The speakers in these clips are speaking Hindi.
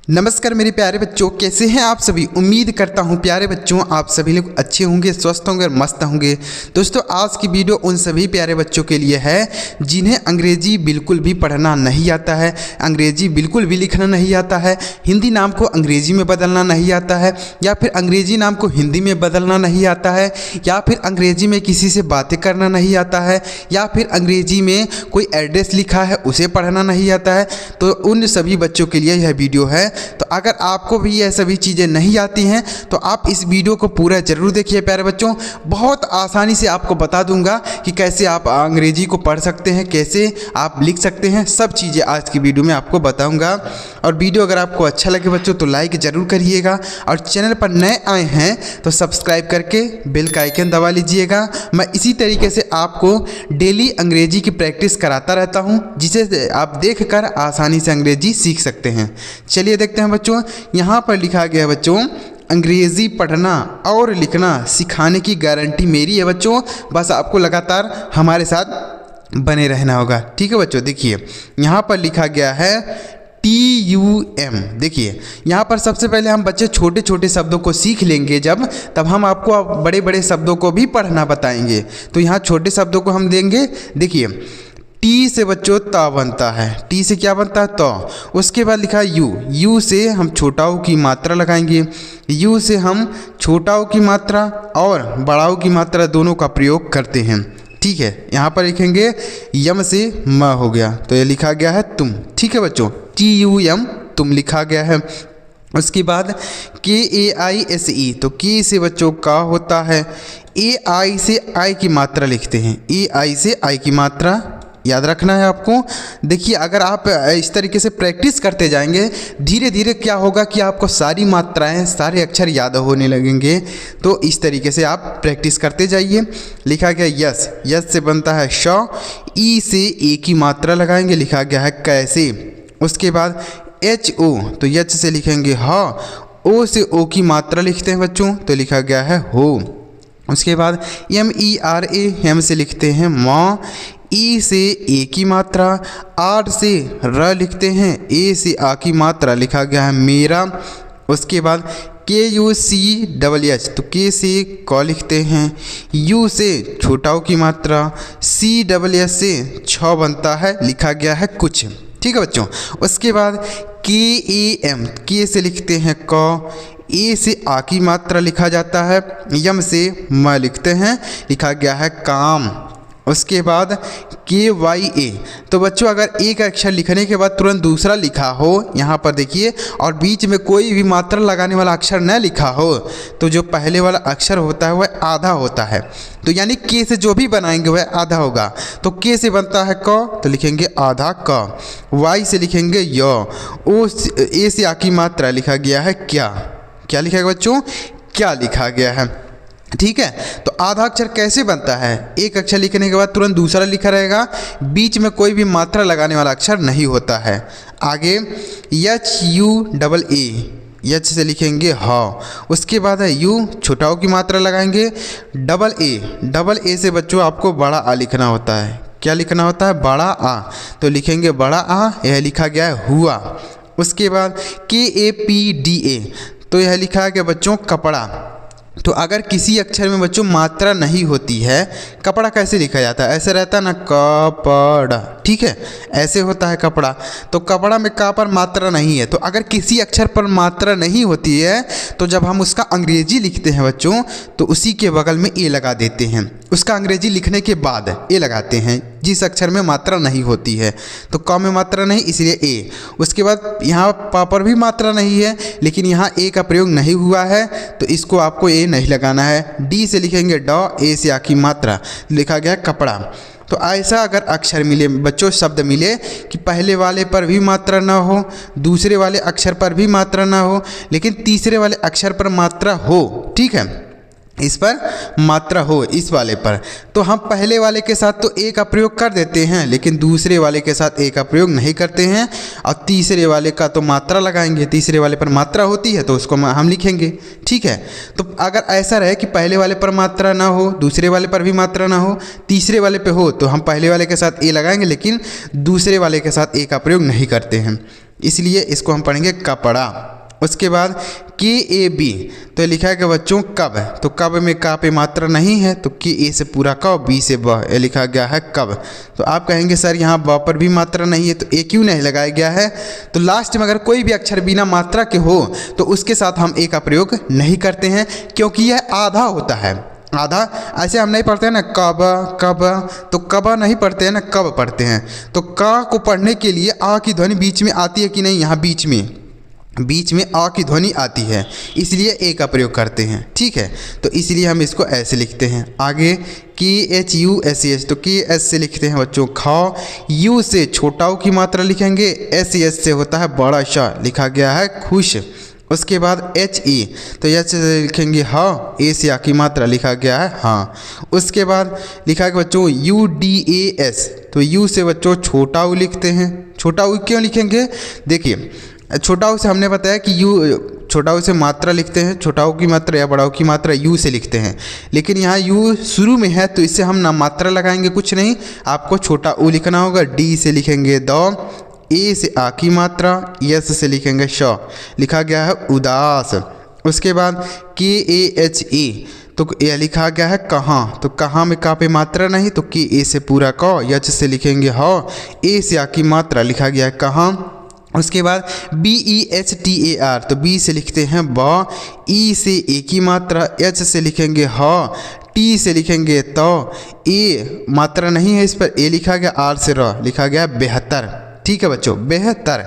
नमस्कार मेरे प्यारे बच्चों, कैसे हैं आप सभी। उम्मीद करता हूं प्यारे बच्चों आप सभी लोग अच्छे होंगे, स्वस्थ होंगे और मस्त होंगे। दोस्तों आज की वीडियो उन सभी प्यारे बच्चों के लिए है जिन्हें अंग्रेजी बिल्कुल भी पढ़ना नहीं आता है, अंग्रेजी बिल्कुल भी लिखना नहीं आता है, हिंदी नाम को अंग्रेजी में बदलना नहीं आता है, या फिर अंग्रेजी नाम को हिंदी में बदलना नहीं आता है, या फिर अंग्रेजी में किसी से बातें करना नहीं आता है, या फिर अंग्रेजी में कोई एड्रेस लिखा है उसे पढ़ना नहीं आता है। तो उन सभी बच्चों के लिए यह वीडियो है। तो अगर आपको भी यह सभी चीज़ें नहीं आती हैं तो आप इस वीडियो को पूरा ज़रूर देखिए प्यारे बच्चों। बहुत आसानी से आपको बता दूंगा कि कैसे आप अंग्रेजी को पढ़ सकते हैं, कैसे आप लिख सकते हैं, सब चीज़ें आज की वीडियो में आपको बताऊंगा। और वीडियो अगर आपको अच्छा लगे बच्चों तो लाइक ज़रूर करिएगा, और चैनल पर नए आए हैं तो सब्सक्राइब करके बेल का आइकन दबा लीजिएगा। मैं इसी तरीके से आपको डेली अंग्रेजी की प्रैक्टिस कराता रहता हूँ, जिसे आप देखकर आसानी से अंग्रेजी सीख सकते हैं। चलिए देखते हैं बच्चों, यहाँ पर लिखा गया है बच्चों, अंग्रेज़ी पढ़ना और लिखना सिखाने की गारंटी मेरी है बच्चों। बस आपको लगातार हमारे साथ बने रहना होगा, ठीक है बच्चों। देखिए यहाँ पर लिखा गया है TUM। देखिए यहाँ पर सबसे पहले हम बच्चे छोटे छोटे शब्दों को सीख लेंगे तब हम आपको बड़े बड़े शब्दों को भी पढ़ना बताएंगे। तो यहाँ छोटे शब्दों को हम देंगे। देखिए टी से बच्चों ता बनता है, टी से क्या बनता है तो। उसके बाद लिखा है यू, यू से हम छोटाओं की मात्रा लगाएंगे, यू से हम छोटाओं की मात्रा और बड़ाओं की मात्रा दोनों का प्रयोग करते हैं, ठीक है। यहाँ पर लिखेंगे यम से म हो गया तो ये लिखा गया है तुम, ठीक है बच्चों। TUM तुम लिखा गया है। उसके बाद KAISE, तो के से बच्चों का होता है, AI से आई की मात्रा लिखते हैं, AI से आई की मात्रा याद रखना है आपको। देखिए अगर आप इस तरीके से प्रैक्टिस करते जाएंगे धीरे धीरे क्या होगा कि आपको सारी मात्राएं सारे अक्षर याद होने लगेंगे। तो इस तरीके से आप प्रैक्टिस करते जाइए। लिखा गया यस, यस से बनता है श, ई से ए की मात्रा लगाएंगे, लिखा गया है कैसे। उसके बाद HO, तो यच से लिखेंगे हा, ओ से ओ की मात्रा लिखते हैं बच्चों तो लिखा गया है हो। उसके बाद MERA, हम से लिखते हैं माँ, ई से ए की मात्रा, आर से र लिखते हैं, ए से आ की मात्रा लिखा गया है मेरा। उसके बाद KUCHH, तो के से क लिखते हैं, यू से छोटाओं की मात्रा, CHS से छ बनता है, लिखा गया है कुछ, ठीक है बच्चों। उसके बाद KAM, के से लिखते हैं क, ए से आ की मात्रा लिखा जाता है, यम से म लिखते हैं, लिखा गया है काम। उसके बाद KYA, तो बच्चों अगर एक अक्षर लिखने के बाद तुरंत दूसरा लिखा हो यहाँ पर देखिए, और बीच में कोई भी मात्रा लगाने वाला अक्षर न लिखा हो तो जो पहले वाला अक्षर होता है वह आधा होता है। तो यानी के से जो भी बनाएंगे वह आधा होगा। तो के से बनता है क, तो लिखेंगे आधा क, वाई से लिखेंगे य, ओ ए से आ की मात्रा लिखा गया है क्या, क्या लिखा गया बच्चों, क्या लिखा गया है, ठीक है। तो आधा अक्षर कैसे बनता है, एक अक्षर लिखने के बाद तुरंत दूसरा लिखा रहेगा, बीच में कोई भी मात्रा लगाने वाला अक्षर नहीं होता है। आगे HUAA, यच से लिखेंगे हा। उसके बाद है यू, छोटाओं की मात्रा लगाएंगे, डबल ए से बच्चों आपको बड़ा आ लिखना होता है, क्या लिखना होता है, बड़ा आ, तो लिखेंगे बड़ा आ, यह लिखा गया है हुआ। उसके बाद KAPDA, तो यह लिखा है कि बच्चों कपड़ा। तो अगर किसी अक्षर में बच्चों मात्रा नहीं होती है, कपड़ा कैसे लिखा जाता है, ऐसे रहता है ना कपड़ा, ठीक है, ऐसे होता है कपड़ा। तो कपड़ा में का पर मात्रा नहीं है। तो अगर किसी अक्षर पर मात्रा नहीं होती है तो जब हम उसका अंग्रेजी लिखते हैं बच्चों तो उसी के बगल में ए लगा देते हैं, उसका अंग्रेजी लिखने के बाद ए लगाते हैं जिस अक्षर में मात्रा नहीं होती है। तो क में मात्रा नहीं इसलिए ए। उसके बाद यहाँ पा पर भी मात्रा नहीं है लेकिन यहाँ ए का प्रयोग नहीं हुआ है तो इसको आपको ए नहीं लगाना है। डी से लिखेंगे ड, ए से आ की मात्रा, लिखा गया कपड़ा। तो ऐसा अगर अक्षर मिले बच्चों, शब्द मिले कि पहले वाले पर भी मात्रा ना हो, दूसरे वाले अक्षर पर भी मात्रा ना हो, लेकिन तीसरे वाले अक्षर पर मात्रा हो, ठीक है, इस पर मात्रा हो इस वाले पर, तो हम पहले वाले के साथ तो ए का प्रयोग कर देते हैं लेकिन दूसरे वाले के साथ ए का प्रयोग नहीं करते हैं। और तीसरे वाले का तो मात्रा लगाएंगे, तीसरे वाले पर मात्रा होती है तो उसको हम लिखेंगे, ठीक है। तो अगर ऐसा रहे कि पहले वाले पर मात्रा ना हो, दूसरे वाले पर भी मात्रा ना हो, तीसरे वाले पे हो, तो हम पहले वाले के साथ ए लगाएंगे लेकिन दूसरे वाले के साथ ए का प्रयोग नहीं करते हैं। इसलिए इसको हम पढ़ेंगे कपड़ा। उसके बाद के ए बी, तो लिखा है कि बच्चों कब, तो कब में का पे मात्रा नहीं है, तो के ए से पूरा क, बी से ब, ये लिखा गया है कब। तो आप कहेंगे सर यहाँ ब पर भी मात्रा नहीं है तो ए क्यों नहीं लगाया गया है। तो लास्ट में अगर कोई भी अक्षर बिना मात्रा के हो तो उसके साथ हम ए का प्रयोग नहीं करते हैं, क्योंकि यह आधा होता है। आधा ऐसे हम नहीं पढ़ते हैं ना कब कब, तो कब नहीं पढ़ते हैं ना कब पढ़ते हैं। तो का को पढ़ने के लिए आ की ध्वनि बीच में आती है कि नहीं, यहाँ बीच में आ की ध्वनि आती है, इसलिए ए का प्रयोग करते हैं। ठीक है, तो इसलिए हम इसको ऐसे लिखते हैं। आगे KHUSEH, तो KS से लिखते हैं बच्चों खा, यू से छोटा ऊ की मात्रा लिखेंगे, SES से होता है बड़ा श, लिखा गया है खुश। उसके बाद HE, तो एच से लिखेंगे हाँ, ए से आ की मात्रा लिखा गया है हाँ। उसके बाद लिखा है बच्चों UDAS, तो यू से बच्चों छोटा ऊ लिखते हैं। छोटा ऊ क्यों लिखेंगे, देखिए छोटा ऊ से हमने बताया कि यू, छोटा ऊ से मात्रा लिखते हैं, छोटा ऊ की मात्रा या बड़ा ऊ की मात्रा यू से लिखते हैं, लेकिन यहाँ यू शुरू में है तो इससे हम ना मात्रा लगाएंगे, कुछ नहीं, आपको छोटा ऊ लिखना होगा। डी से लिखेंगे द, ए से आ की मात्रा, यस से लिखेंगे श, लिखा गया है उदास। उसके बाद KAHE, तो यह लिखा गया है कहाँ, तो कहाँ में का पे मात्रा नहीं, तो के ए से पूरा क, यच से लिखेंगे ह, ए से आ की मात्रा लिखा गया है कहाँ। उसके बाद BEHTAR, तो बी से लिखते हैं ब, ई से ए की मात्रा, एच से लिखेंगे ह, टी से लिखेंगे तो, ए मात्रा नहीं है इस पर, ए लिखा गया, आर से र, लिखा गया बेहतर। ठीक है बच्चों, बेहतर।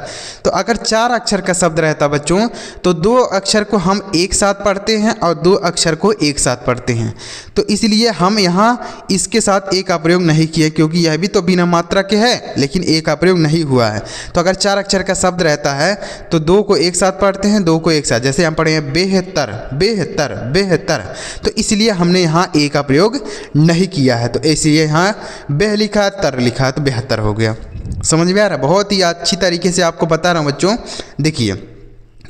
तो अगर 4 अक्षर का शब्द रहता बच्चों तो 2 अक्षर को हम एक साथ पढ़ते हैं और 2 अक्षर को एक साथ पढ़ते हैं, तो इसलिए हम यहाँ इसके साथ ए का प्रयोग नहीं किए, क्योंकि यह भी तो बिना मात्रा के है लेकिन ए का प्रयोग नहीं हुआ है। तो अगर 4 अक्षर का शब्द रहता है तो 2 को एक साथ पढ़ते हैं, 2 को एक साथ, जैसे हम पढ़े हैं बेहतर बेहतर बेहतर, तो इसलिए हमने यहाँ ए का प्रयोग नहीं किया है। तो इसलिए यहाँ बेह लिखा है, तर लिखा है, तो बेहतर हो गया। समझ में आ रहा है, बहुत ही अच्छी तरीके से आपको बता रहा हूँ बच्चों। देखिए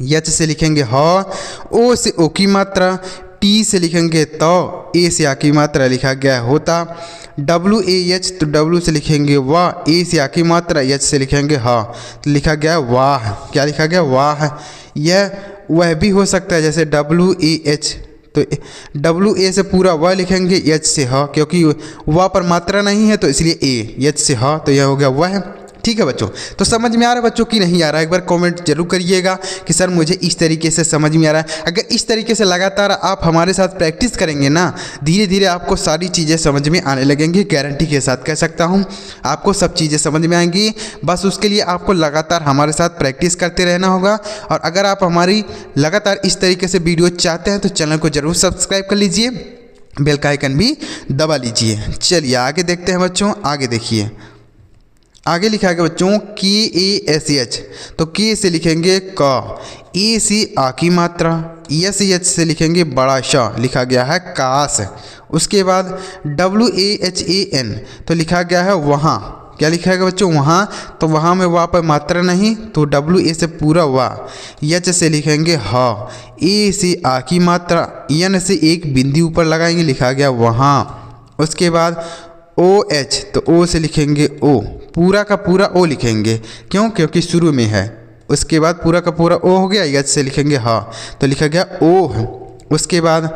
यच से लिखेंगे ह, ओ से ओ की मात्रा, टी से लिखेंगे तो, ए से आ की मात्रा लिखा गया होता। WAH, तो W से लिखेंगे वाह, ए से आ की मात्रा, एच से लिखेंगे हा, तो लिखा गया वाह। क्या लिखा गया, वाह। यह वह भी हो सकता है जैसे WAH, तो WA से पूरा वह लिखेंगे, एच से ह, क्योंकि वह पर मात्रा नहीं है तो इसलिए ए, एच से ह, तो यह हो गया वह। ठीक है बच्चों, तो समझ में आ रहा है बच्चों कि नहीं आ रहा है, एक बार कमेंट जरूर करिएगा कि सर मुझे इस तरीके से समझ में आ रहा है। अगर इस तरीके से लगातार आप हमारे साथ प्रैक्टिस करेंगे ना, धीरे धीरे आपको सारी चीज़ें समझ में आने लगेंगी, गारंटी के साथ कह सकता हूँ आपको सब चीज़ें समझ में आएंगी। बस उसके लिए आपको लगातार हमारे साथ प्रैक्टिस करते रहना होगा। और अगर आप हमारी लगातार इस तरीके से वीडियो चाहते हैं तो चैनल को ज़रूर सब्सक्राइब कर लीजिए, बेल का आइकन भी दबा लीजिए। चलिए आगे देखते हैं बच्चों। आगे देखिए, आगे लिखा गया बच्चों KASH, तो के से लिखेंगे क, ए से आ की मात्रा, SH से लिखेंगे बड़ा श, लिखा गया है काश। उसके बाद WAHAN, तो लिखा गया है वहाँ। क्या लिखा गया बच्चों, वहाँ, तो वहाँ में वाह पर मात्रा नहीं तो WA से पूरा वाह, एच से लिखेंगे ह, ए से आ की मात्रा, एन से एक बिंदी ऊपर लगाएंगे, लिखा गया वहाँ। उसके बाद OH, तो ओ से लिखेंगे ओ, पूरा का पूरा ओ लिखेंगे, क्यों, क्योंकि शुरू में है। उसके बाद पूरा का पूरा ओ हो गया, एच से लिखेंगे हाँ, तो लिखा गया ओह। उसके बाद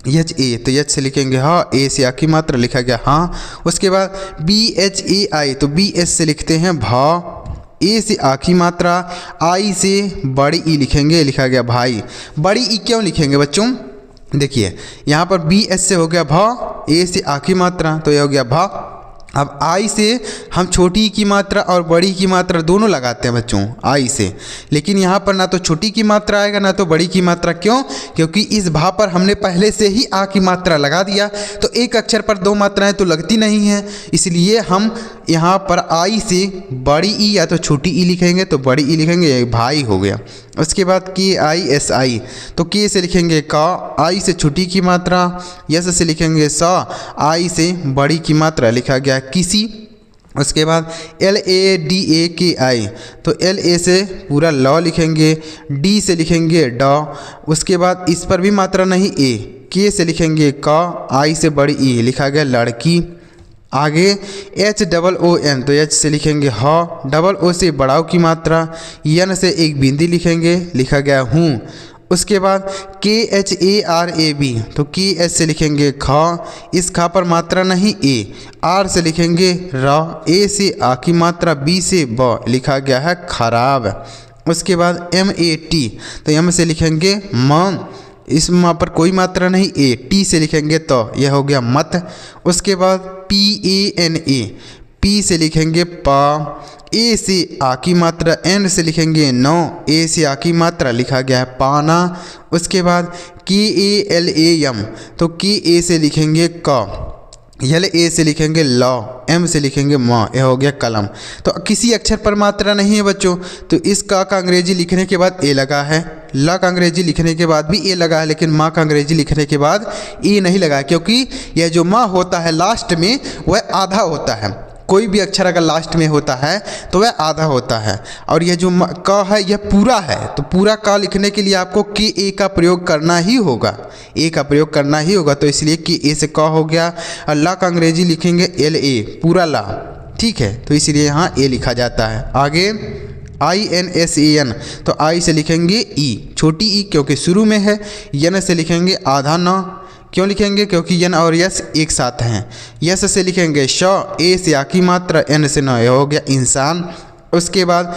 HA, तो एच से लिखेंगे हाँ, ए से आ की मात्रा, लिखा गया हाँ। उसके बाद BHAI, तो BS से लिखते हैं भा, ए से आ की मात्रा, आई से बड़ी ई लिखेंगे, लिखा गया भाई। बड़ी ई क्यों लिखेंगे बच्चों, देखिए यहाँ पर BS से हो गया भा, ए से आ की मात्रा, तो यह हो गया भा। अब आई से हम छोटी की मात्रा और बड़ी की मात्रा दोनों लगाते हैं बच्चों, आई से, लेकिन यहाँ पर ना तो छोटी की मात्रा आएगा ना तो बड़ी की मात्रा। क्यों, क्योंकि इस भा पर हमने पहले से ही आ की मात्रा लगा दिया, तो एक अक्षर पर 2 मात्राएं तो लगती नहीं हैं, इसलिए हम यहाँ पर आई से बड़ी ई या तो छोटी ई लिखेंगे, तो बड़ी ई लिखेंगे, भाई हो गया। उसके बाद KISI, तो के से लिखेंगे का, आई से छोटी की मात्रा, यस से लिखेंगे सा, आई से बड़ी की मात्रा, लिखा गया किसी। उसके बाद LADAKI, तो LA से पूरा लॉ लिखेंगे, डी से लिखेंगे डॉ। उसके बाद इस पर भी मात्रा नहीं ए, के से लिखेंगे का, आई से बड़ी ई, लिखा गया लड़की। आगे HOON, तो H से लिखेंगे ह, डबल O से बड़ाव की मात्रा, N से एक बिंदी लिखेंगे, लिखा गया हूँ। उसके बाद KHARAB, तो KH से लिखेंगे ख, इस ख पर मात्रा नहीं ए, R से लिखेंगे र, A से आ की मात्रा, B से ब, लिखा गया है खराब। उसके बाद MAT, तो M से लिखेंगे म, इस माँ पर कोई मात्रा नहीं ए, T से लिखेंगे तो, यह हो गया मत। उसके बाद PANA, P से लिखेंगे प, ए से आ की मात्रा, एन से लिखेंगे नो, ए से आ की मात्रा, लिखा गया है पाना। उसके बाद KALAM, तो की ए से लिखेंगे क, यल ए से लिखेंगे लॉ, एम से लिखेंगे म, यह हो गया कलम। तो किसी अक्षर पर मात्रा नहीं है बच्चों, तो इस का अंग्रेजी लिखने के बाद ए लगा है, ला का अंग्रेजी लिखने के बाद भी ए लगा है, लेकिन माँ का अंग्रेजी लिखने के बाद ए नहीं लगा है, क्योंकि यह जो माँ होता है लास्ट में वह आधा होता है। कोई भी अक्षर अगर लास्ट में होता है तो वह आधा होता है, और यह जो क है यह पूरा है, तो पूरा क लिखने के लिए आपको के ए का प्रयोग करना ही होगा, ए का प्रयोग करना ही होगा। तो इसलिए कि ए से क हो गया, और ला का अंग्रेजी लिखेंगे LA, पूरा ला, ठीक है, तो इसलिए यहाँ ए लिखा जाता है। आगे INSAN, तो आई से लिखेंगे ई, छोटी ई क्योंकि शुरू में है, यन से लिखेंगे आधा न, क्यों लिखेंगे, क्योंकि यन और यस एक साथ हैं। यस से लिखेंगे श, ए से आ की मात्रा, एन से न, यह हो गया इंसान। उसके बाद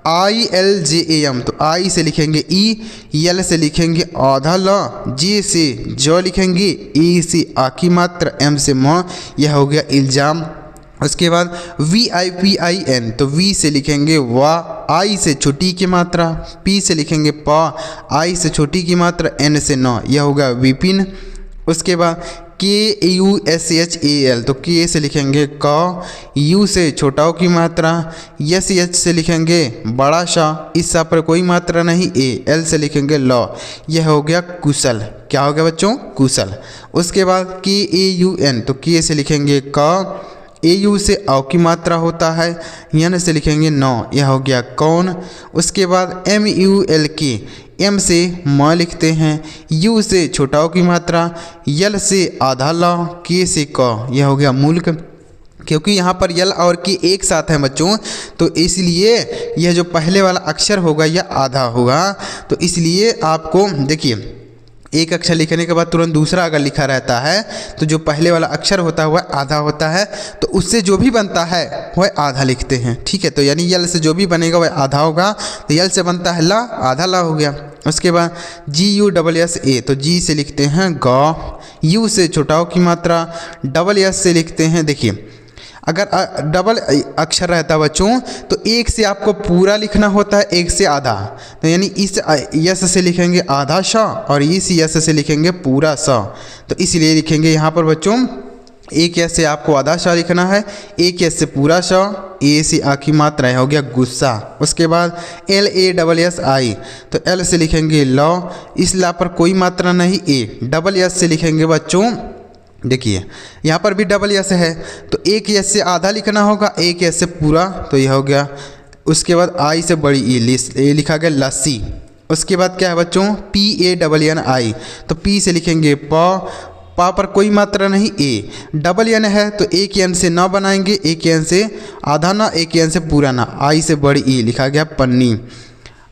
ILJAM, तो आई से लिखेंगे ई, यल से लिखेंगे आधा ल, जे से जो लिखेंगे, ए से आ की मात्रा, एम से म, यह हो गया इल्ज़ाम। उसके बाद VIPIN, तो वी से लिखेंगे वाह, आई से छोटी की मात्रा, पी से लिखेंगे प, आई से छोटी की मात्रा, एन से न, यह होगा विपिन। उसके बाद KUSHAL, तो के से लिखेंगे क, यू से छोटाओं की मात्रा, SH से लिखेंगे बड़ा सा, इस सा पर कोई मात्रा नहीं ए, एल से लिखेंगे लॉ, यह हो गया कुशल। क्या हो गया बच्चों, कुशल। उसके बाद KAUN, तो के से लिखेंगे क, AU से औ की मात्रा होता है, यन से लिखेंगे नौ, यह हो गया कौन। उसके बाद MULK, एम से म लिखते हैं, यू से छोटाओं की मात्रा, यल से आधा ल, के से क, यह हो गया मुल्क। क्योंकि यहाँ पर यल और के एक साथ हैं बच्चों, तो इसलिए यह जो पहले वाला अक्षर होगा यह आधा होगा। तो इसलिए आपको देखिए, एक अक्षर लिखने के बाद तुरंत दूसरा अगर लिखा रहता है तो जो पहले वाला अक्षर होता है वह आधा होता है, तो उससे जो भी बनता है वह आधा लिखते हैं, ठीक है। तो यानी यल से जो भी बनेगा वह आधा होगा, तो यल से बनता है ला, आधा ला हो गया। उसके बाद GUSSA, तो जी से लिखते हैं ग, यू से छोटाओं की मात्रा, डबल एस से लिखते हैं, देखिए अगर डबल अक्षर रहता है बच्चों तो एक से आपको पूरा लिखना होता है, एक से आधा, तो यानी इस यस से लिखेंगे आधा श और इस यस से लिखेंगे पूरा स, तो इसलिए लिखेंगे यहाँ पर बच्चों एक यस से आपको आधा श लिखना है, एक यस से पूरा श, ए से आ की मात्रा हो गया गुस्सा। उसके बाद LASSI, तो एल से लिखेंगे लॉ, इस ला पर कोई मात्रा नहीं ए, डबल एस से लिखेंगे बच्चों, देखिए यहाँ पर भी डबल एस है, तो एक एस से आधा लिखना होगा, एक एस से पूरा, तो यह हो गया। उसके बाद आई से बड़ी ई लिखा गया लस्सी। उसके बाद क्या है बच्चों PANNI, तो पी से लिखेंगे पा पर कोई मात्रा नहीं, ए डबल एन है तो एक एन से ना बनाएंगे, एक एन से आधा ना, एक एन से पूरा ना, आई से बड़ी ई लिखा गया पन्नी।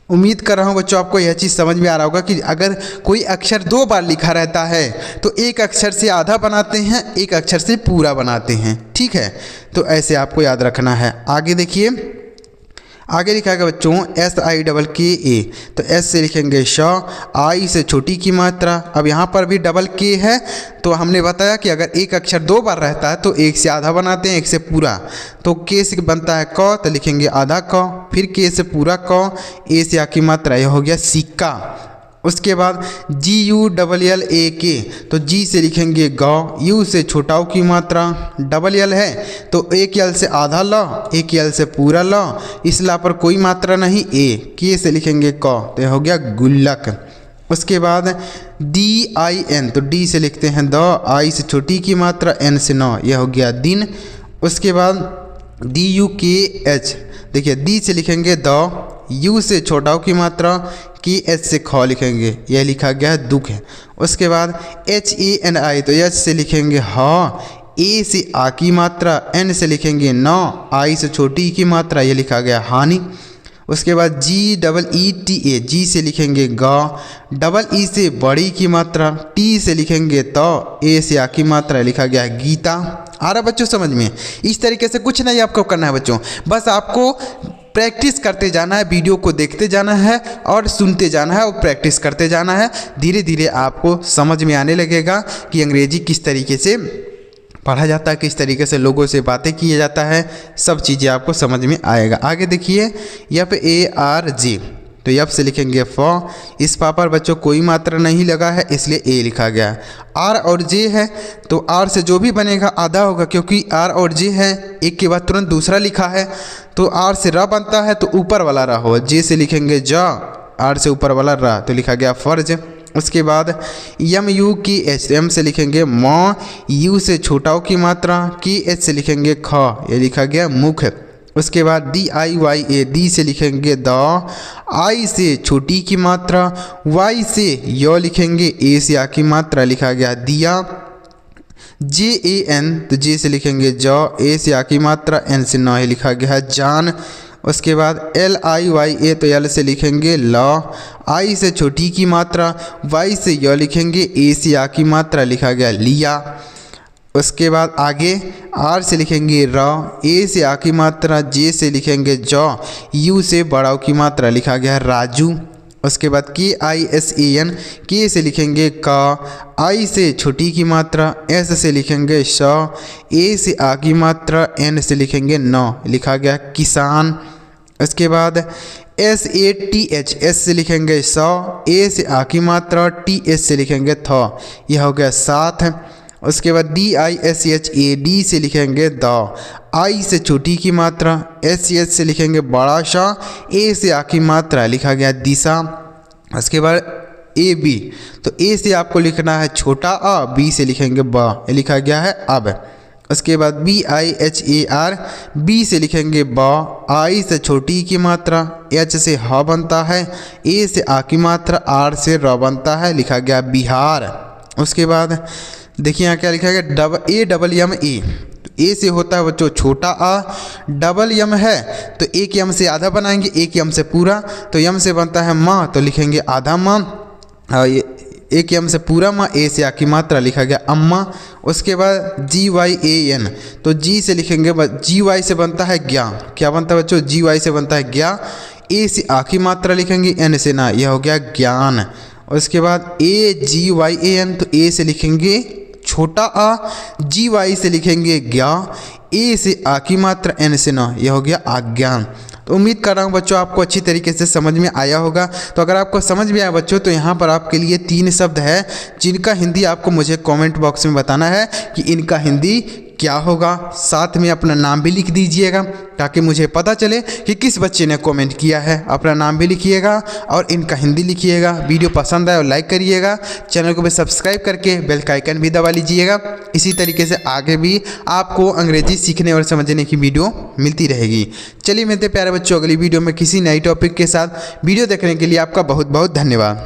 उम्मीद कर रहा हूँ बच्चों आपको यह चीज़ समझ में आ रहा होगा कि अगर कोई अक्षर दो बार लिखा रहता है तो एक अक्षर से आधा बनाते हैं, एक अक्षर से पूरा बनाते हैं, ठीक है। तो ऐसे आपको याद रखना है। आगे देखिए, आगे लिखा है बच्चों SIKKA, तो एस से लिखेंगे श, आई से छोटी की मात्रा। अब यहाँ पर भी डबल के है, तो हमने बताया कि अगर एक अक्षर दो बार रहता है तो एक से आधा बनाते हैं, एक से पूरा, तो के से बनता है क, तो लिखेंगे आधा क, फिर के से पूरा क, ए से आ की मात्रा, यह हो गया सिक्का। उसके बाद GULLAK, तो जी से लिखेंगे ग, यू से छोटाओं की मात्रा, डबल यल है तो एक यल से आधा ल, एक यल से पूरा ल, इस ला पर कोई मात्रा नहीं, ए के से लिखेंगे क, तो यह हो गया गुल्लक। उसके बाद DIN, तो डी से लिखते हैं द, आई से छोटी की मात्रा, एन से न, यह हो गया दिन। उसके बाद DUKH, देखिए दी से लिखेंगे द, यू से छोटाओं की मात्रा, की एच से ख लिखेंगे, यह लिखा गया है दुख है। उसके बाद HANI, तो एच से लिखेंगे ह, ए से आ की मात्रा, एन से लिखेंगे नौ, आई से छोटी की मात्रा, ये लिखा गया हानि। उसके बाद जी डबल ई टी ए, जी से लिखेंगे गा, डबल ई से बड़ी की मात्रा, टी से लिखेंगे तो, ए से आ की मात्रा, लिखा गया गीता। आ रहा बच्चों समझ में? इस तरीके से कुछ नहीं आपको करना है बच्चों, बस आपको प्रैक्टिस करते जाना है, वीडियो को देखते जाना है और सुनते जाना है और प्रैक्टिस करते जाना है। धीरे धीरे आपको समझ में आने लगेगा कि अंग्रेजी किस तरीके से पढ़ा जाता है, किस तरीके से लोगों से बातें किया जाता है, सब चीज़ें आपको समझ में आएगा। आगे देखिए यप ए आर जे, तो यप से लिखेंगे फ, इस पा पर बच्चों कोई मात्रा नहीं लगा है इसलिए ए लिखा गया। आर और जे है तो आर से जो भी बनेगा आधा होगा, क्योंकि आर और जे है एक के बाद तुरंत दूसरा लिखा है, तो आर से र बनता है तो ऊपर वाला रा हो, जे से लिखेंगे जा, आर से ऊपर वाला रा, तो लिखा गया फर्ज। उसके बाद यम यू की एच, एम से लिखेंगे म, यू से छोटाओं की मात्रा, की एच से लिखेंगे ख, ये लिखा गया मुख। उसके बाद D I Y A, D से लिखेंगे द, आई से छोटी की मात्रा, वाई से य लिखेंगे, ए से आ की मात्रा, लिखा गया दिया। जे ए एन, तो जे से लिखेंगे ज, ए से आ की मात्रा, एन से न, लिखा गया है जान। उसके बाद एल आई वाई ए, तो एल से लिखेंगे ल, आई से छोटी की मात्रा, वाई से य लिखेंगे, ए से आ की मात्रा, लिखा गया लिया। उसके बाद आगे आर से लिखेंगे र, ए से आ की मात्रा, जे से लिखेंगे ज, यू से बड़ाओं की मात्रा, लिखा गया राजू। उसके बाद के आई एस ए एन, के से लिखेंगे का, आई से छोटी की मात्रा, एस से लिखेंगे श, ए से आ की मात्रा, एन से लिखेंगे न, लिखा गया किसान। उसके बाद S A T H, S से लिखेंगे स, ए से आ की मात्रा, टी एस से लिखेंगे थ, यह हो गया साथ। उसके बाद D I S H A, D से लिखेंगे द, आई से छोटी की मात्रा, एस एच से लिखेंगे बड़ा सा, ए से आ की मात्रा, लिखा गया दिशा। उसके बाद ए बी, तो ए से आपको लिखना है छोटा आ, बी से लिखेंगे ब, ये लिखा गया है अब। उसके बाद B I H A R, B से लिखेंगे ब, आई से छोटी की मात्रा, एच से ह बनता है, ए से आ की मात्रा, आर से र बनता है, लिखा गया बिहार। उसके बाद देखिए यहाँ क्या लिखा गया, ए डबल यम ए, ए से होता है बच्चों छोटा आ, डबल यम है तो एक यम से आधा बनाएंगे, एक यम से पूरा, तो यम से बनता है माँ, तो लिखेंगे आधा माँ, एक यम से पूरा माँ, ए से आ की मात्रा, लिखा गया अम्मा। उसके बाद जी वाई ए एन, तो जी से लिखेंगे, जी वाई से बनता है ज्ञा, क्या बनता है बच्चों, जी वाई से बनता है ज्ञा, ए से आ की मात्रा लिखेंगे, एन से ना, यह हो गया ज्ञान। उसके बाद ए जी वाई ए एन, तो ए से लिखेंगे छोटा आ, जी वाई से लिखेंगे ज्ञा, ए से आ की मात्रा, एन से न, यह हो गया आज्ञान। तो उम्मीद कर रहा हूँ बच्चों आपको अच्छी तरीके से समझ में आया होगा। तो अगर आपको समझ में आया बच्चों, तो यहाँ पर आपके लिए 3 शब्द है जिनका हिंदी आपको मुझे कमेंट बॉक्स में बताना है कि इनका हिंदी क्या होगा। साथ में अपना नाम भी लिख दीजिएगा ताकि मुझे पता चले कि किस बच्चे ने कमेंट किया है। अपना नाम भी लिखिएगा और इनका हिंदी लिखिएगा। वीडियो पसंद आए और लाइक करिएगा, चैनल को भी सब्सक्राइब करके बेल का आइकन भी दबा लीजिएगा। इसी तरीके से आगे भी आपको अंग्रेजी सीखने और समझने की वीडियो मिलती रहेगी। चलिए मिलते प्यारे बच्चों अगली वीडियो में किसी नई टॉपिक के साथ। वीडियो देखने के लिए आपका बहुत बहुत धन्यवाद।